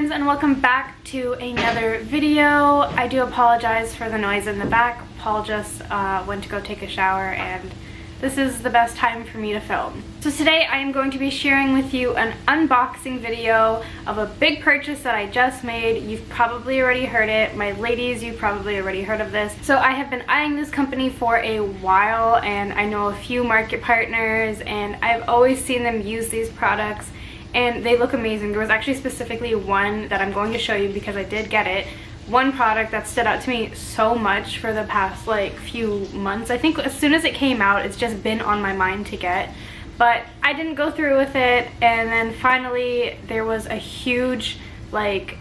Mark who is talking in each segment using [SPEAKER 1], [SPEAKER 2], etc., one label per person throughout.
[SPEAKER 1] friends, and welcome back to another video. I do apologize for the noise in the back. Paul just went to go take a shower and this is the best time for me to film. So today I am going to be sharing with you an unboxing video of a big purchase that I just made. You've probably already heard it. My ladies, you've probably already heard of this. So I have been eyeing this company for a while and I know a few market partners and I've always seen them use these products and they look amazing. There was actually specifically one that I'm going to show you because I did get it. One product that stood out to me so much for the past few months. I think as soon as it came out, it's just been on my mind to get, but I didn't go through with it. And then finally there was a huge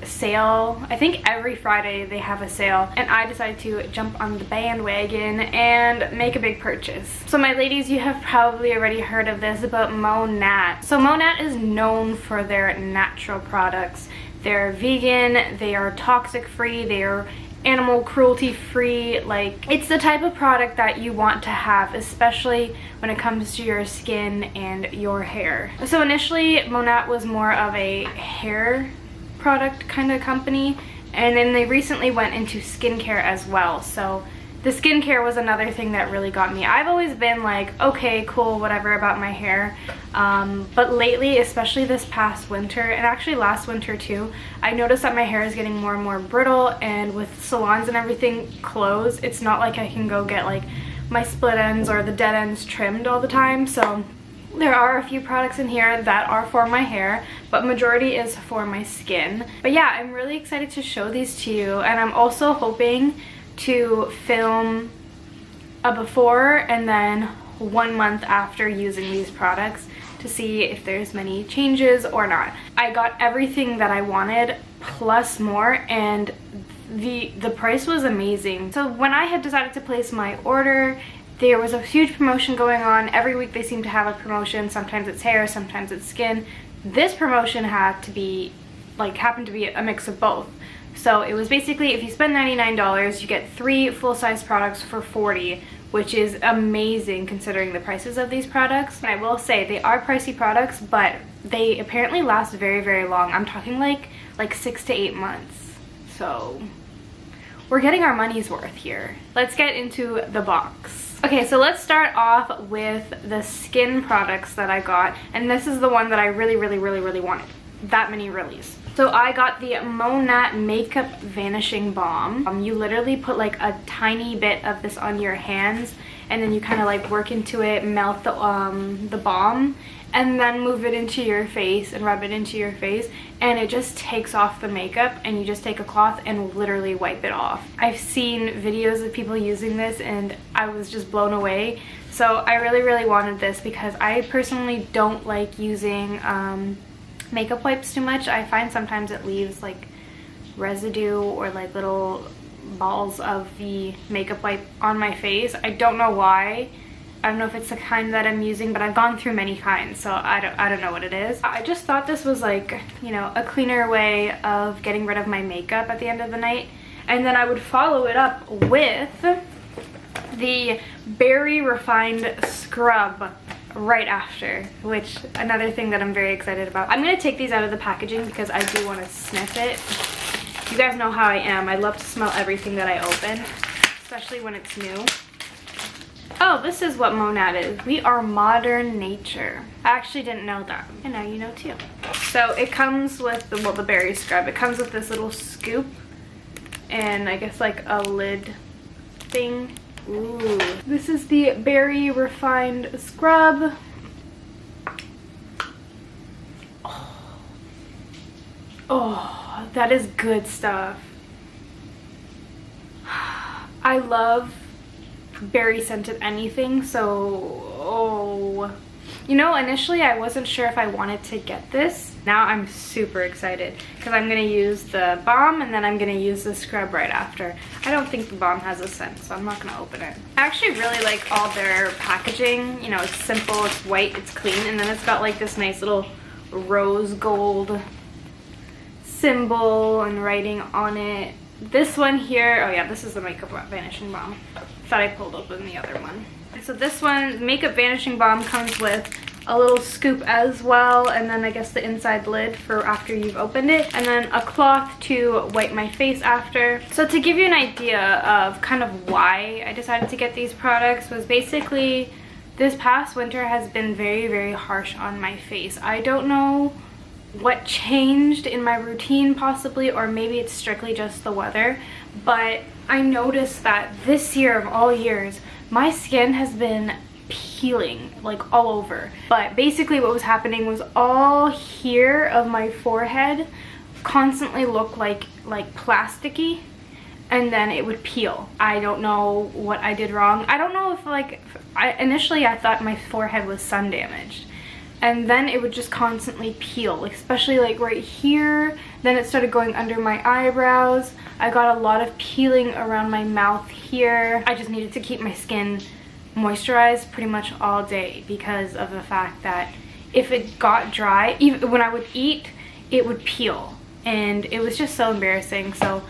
[SPEAKER 1] sale. I think every Friday they have a sale and I decided to jump on the bandwagon and make a big purchase. So my ladies, you have probably already heard of this, but Monat. So Monat is known for their natural products. They're vegan, they are toxic free, they are animal cruelty free. It's the type of product that you want to have, especially when it comes to your skin and your hair. So initially Monat was more of a hair product kind of company, and then they recently went into skincare as well. So the skincare was another thing that really got me. I've always been like, okay, cool, whatever about my hair. But lately, especially this past winter, and actually last winter too, I noticed that my hair is getting more and more brittle, and with salons and everything closed, it's not like I can go get my split ends or the dead ends trimmed all the time. So there are a few products in here that are for my hair, but majority is for my skin. But yeah, I'm really excited to show these to you, and I'm also hoping to film a before and then 1 month after using these products to see if there's many changes or not. I got everything that I wanted plus more, and the price was amazing. So when I had decided to place my order, there was a huge promotion going on. Every week they seem to have a promotion. Sometimes it's hair, sometimes it's skin. This promotion happened to be a mix of both. So it was basically, if you spend $99, you get 3 full-size products for $40, which is amazing considering the prices of these products. And I will say they are pricey products, but they apparently last very, very long. I'm talking like 6 to 8 months. So we're getting our money's worth here. Let's get into the box. Okay, so let's start off with the skin products that I got, and this is the one that I really wanted. That many reallys. So I got the Monat Makeup Vanishing Balm. You literally put a tiny bit of this on your hands, and then you kind of work into it, melt the balm, and then move it into your face and rub it into your face, and it just takes off the makeup, and you just take a cloth and literally wipe it off. I've seen videos of people using this and I was just blown away. So I really wanted this because I personally don't like using makeup wipes too much. I find sometimes it leaves residue or little balls of the makeup wipe on my face. I don't know why. I don't know if it's the kind that I'm using, but I've gone through many kinds, so I don't know what it is. I just thought this was a cleaner way of getting rid of my makeup at the end of the night. And then I would follow it up with the Berry Refined Scrub right after, which another thing that I'm very excited about. I'm gonna take these out of the packaging because I do want to sniff it. You guys know how I am. I love to smell everything that I open, especially when it's new. Oh, this is what Monat is. We are modern nature. I actually didn't know that, and now you know too. So it comes with the berry scrub. It comes with this little scoop and I guess a lid thing. Ooh, this is the Berry Refined Scrub. Oh, that is good stuff. I love berry scented anything, so initially I wasn't sure if I wanted to get this. Now I'm super excited because I'm going to use the balm and then I'm going to use the scrub right after. I don't think the balm has a scent, so I'm not going to open it. I actually really like all their packaging. It's simple, it's white, it's clean, and then it's got this nice little rose gold symbol and writing on it. This one here, oh yeah, this is the Makeup Vanishing Balm. Thought I pulled open the other one. So this one, Makeup Vanishing Balm, comes with a little scoop as well, and then I guess the inside lid for after you've opened it, and then a cloth to wipe my face after. So to give you an idea of kind of why I decided to get these products was basically this past winter has been very, very harsh on my face. I don't know what changed in my routine possibly, or maybe it's strictly just the weather, but I noticed that this year of all years, my skin has been peeling like all over. But basically what was happening was all here of my forehead constantly looked like plasticky, and then it would peel. I don't know what I did wrong. I don't know if initially I thought my forehead was sun damaged, and then it would just constantly peel, like especially like right here. Then it started going under my eyebrows. I got a lot of peeling around my mouth here. I just needed to keep my skin moisturized pretty much all day because of the fact that if it got dry, even when I would eat, it would peel, and it was just so embarrassing. So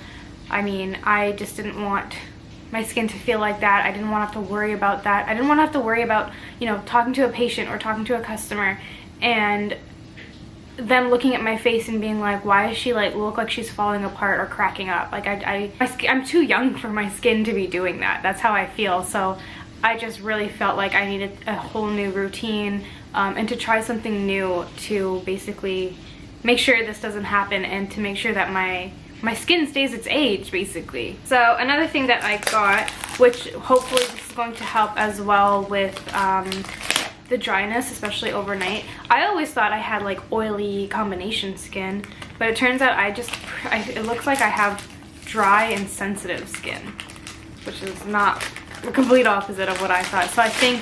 [SPEAKER 1] I mean, I just didn't want my skin to feel like that. I didn't want to have to worry about that. I didn't want to have to worry about, you know, talking to a patient or talking to a customer and them looking at my face and being like, why does she like look like she's falling apart or cracking up? Like I'm too young for my skin to be doing that. That's how I feel. So I just really felt like I needed a whole new routine and to try something new to basically make sure this doesn't happen, and to make sure that my skin stays its age, basically. So another thing that I got, which hopefully this is going to help as well with the dryness, especially overnight. I always thought I had like oily combination skin, but it turns out it looks like I have dry and sensitive skin, which is not the complete opposite of what I thought. So I think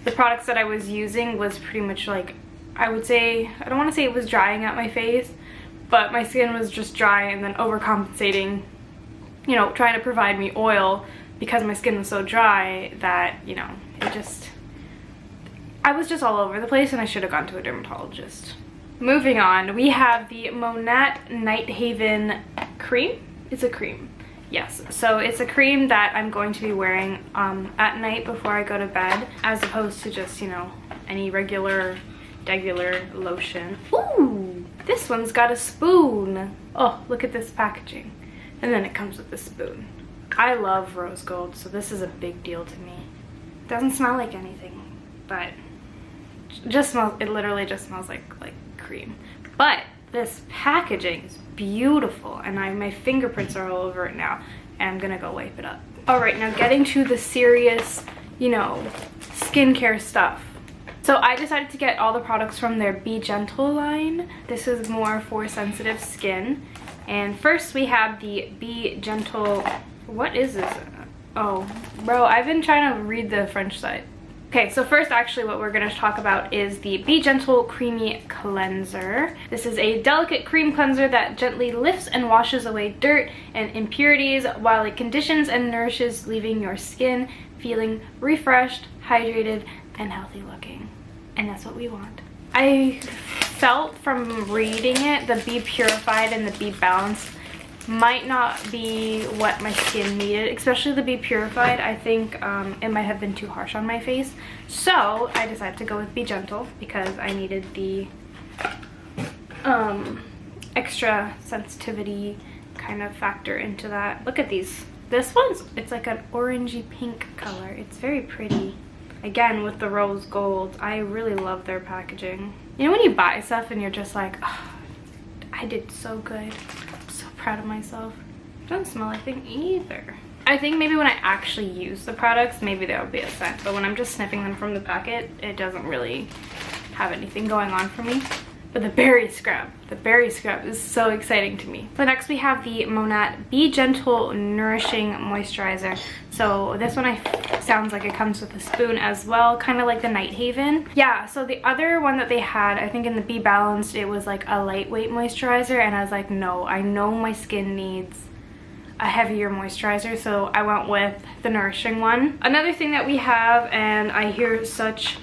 [SPEAKER 1] the products that I was using was pretty much like, I would say, I don't want to say it was drying out my face, but my skin was just dry and then overcompensating, you know, trying to provide me oil because my skin was so dry that, you know, I was just all over the place, and I should have gone to a dermatologist. Moving on, we have the Monat Nighthaven cream. It's a cream. Yes, so it's a cream that I'm going to be wearing at night before I go to bed, as opposed to just, you know, any regular lotion. Ooh, this one's got a spoon. Oh, look at this packaging. And then it comes with a spoon. I love rose gold, so this is a big deal to me. It doesn't smell like anything, but it literally just smells like cream. But this packaging is beautiful, and my fingerprints are all over it now, and I'm gonna go wipe it up. All right, now getting to the serious, you know, skincare stuff. So I decided to get all the products from their Be Gentle line. This is more for sensitive skin. And first we have the Be Gentle, what is this? Oh, bro, I've been trying to read the French side. Okay, so first actually what we're going to talk about is the Be Gentle Creamy Cleanser. This is a delicate cream cleanser that gently lifts and washes away dirt and impurities while it conditions and nourishes, leaving your skin feeling refreshed, hydrated, and healthy looking. And that's what we want. I felt from reading it, the Be Purified and the Be Balanced might not be what my skin needed, especially the Be Purified. I think it might have been too harsh on my face. So I decided to go with Be Gentle because I needed the extra sensitivity kind of factor into that. Look at these. This one's, it's like an orangey pink color. It's very pretty. Again, with the rose gold. I really love their packaging. You know when you buy stuff and you're just like, oh, I did so good. I'm so proud of myself. It doesn't smell like anything either. I think maybe when I actually use the products, maybe there will be a scent. But when I'm just sniffing them from the packet, it doesn't really have anything going on for me. But the berry scrub is so exciting to me. So next we have the Monat Be Gentle Nourishing Moisturizer. So this one sounds like it comes with a spoon as well, kind of like the Nighthaven. Yeah, so the other one that they had, I think in the Be Balanced, it was like a lightweight moisturizer, and I was like, no, I know my skin needs a heavier moisturizer, so I went with the Nourishing one. Another thing that we have, and I hear such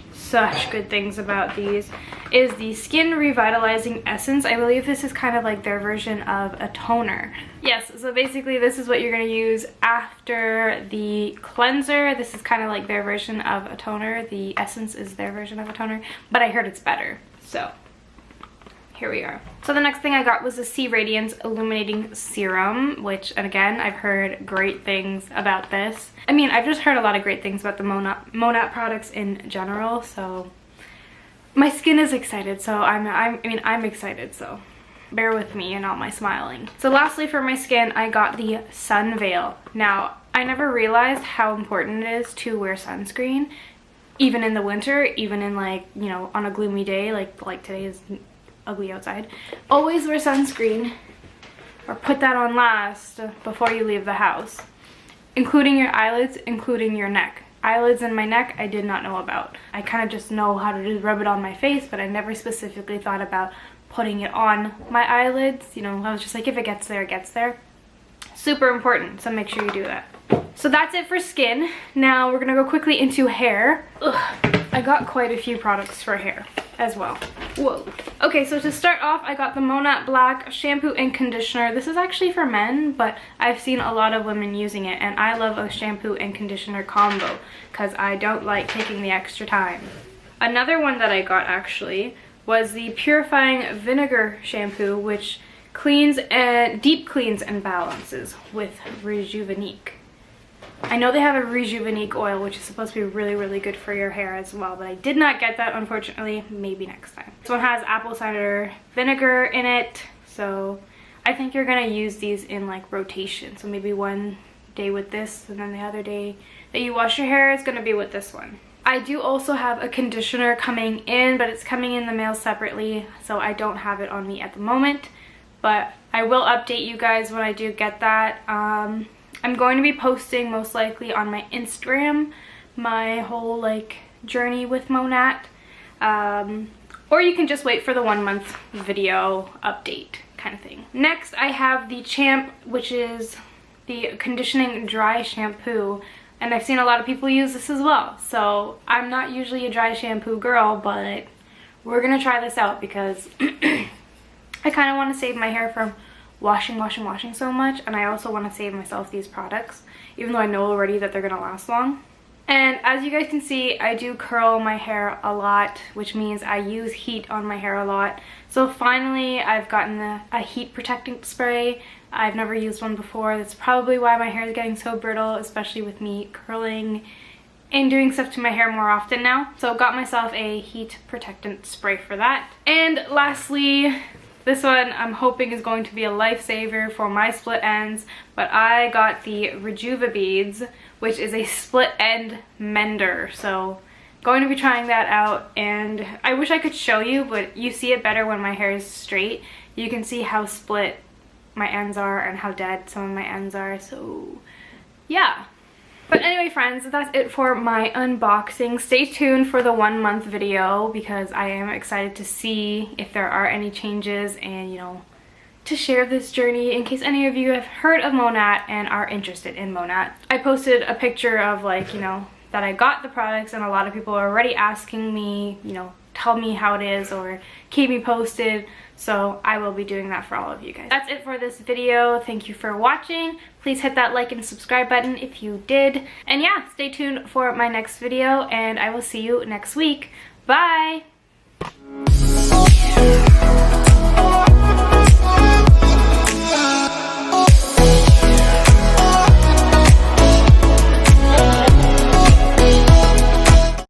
[SPEAKER 1] good things about these, is the Skin Revitalizing Essence. I believe this is kind of like their version of a toner. Yes, so basically this is what you're going to use after the cleanser. This is kind of like their version of a toner. The essence is their version of a toner, but I heard it's better. So here we are. So the next thing I got was the Radiance Illuminating Serum, which, and again, I've heard great things about this. I mean, I've just heard a lot of great things about the Monat products in general, so my skin is excited, so I'm excited, so bear with me and all my smiling. So lastly, for my skin, I got the Sun Veil. Now, I never realized how important it is to wear sunscreen, even in the winter, even in, like, you know, on a gloomy day, like today is ugly outside. Always wear sunscreen, or put that on last before you leave the house, including your eyelids, including your neck. Eyelids and my neck I did not know about. I kind of just know how to just rub it on my face, but I never specifically thought about putting it on my eyelids. You know, I was just like, if it gets there, it gets there. Super important, so make sure you do that. So that's it for skin. Now we're gonna go quickly into hair. Ugh, I got quite a few products for hair as well. Whoa. Okay, so to start off, I got the Monat Black Shampoo and Conditioner. This is actually for men, but I've seen a lot of women using it, and I love a shampoo and conditioner combo because I don't like taking the extra time. Another one that I got actually was the Purifying Vinegar Shampoo, which cleans and deep cleans and balances with Rejuveneing. I know they have a Rejuveneing oil, which is supposed to be really good for your hair as well, but I did not get that, unfortunately. Maybe next time. This one has apple cider vinegar in it, so I think you're gonna use these in like rotation. So maybe one day with this, and then the other day that you wash your hair is gonna be with this one. I do also have a conditioner coming in, but it's coming in the mail separately, so I don't have it on me at the moment, but I will update you guys when I do get that. I'm going to be posting most likely on my Instagram my whole like journey with Monat, or you can just wait for the 1 month video update kind of thing. Next I have the Champ, which is the Conditioning Dry Shampoo, and I've seen a lot of people use this as well. So I'm not usually a dry shampoo girl, but we're gonna try this out because I kind of want to save my hair from washing so much, and I also want to save myself these products, even though I know already that they're gonna last long. And as you guys can see, I do curl my hair a lot, which means I use heat on my hair a lot. So finally I've gotten a heat protecting spray. I've never used one before. That's probably why my hair is getting so brittle, especially with me curling and doing stuff to my hair more often now. So got myself a heat protectant spray for that. And lastly, this one I'm hoping is going to be a lifesaver for my split ends, but I got the Rejuva Beads, which is a split end mender. So going to be trying that out, and I wish I could show you, but you see it better when my hair is straight. You can see how split my ends are and how dead some of my ends are, so yeah. But anyway, friends, that's it for my unboxing. Stay tuned for the 1 month video because I am excited to see if there are any changes and, you know, to share this journey in case any of you have heard of Monat and are interested in Monat. I posted a picture of, like, you know, that I got the products, and a lot of people are already asking me, you know, tell me how it is or keep me posted, so I will be doing that for all of you guys. That's it for this video. Thank you for watching. Please hit that like and subscribe button if you did, and yeah, stay tuned for my next video, and I will see you next week. Bye!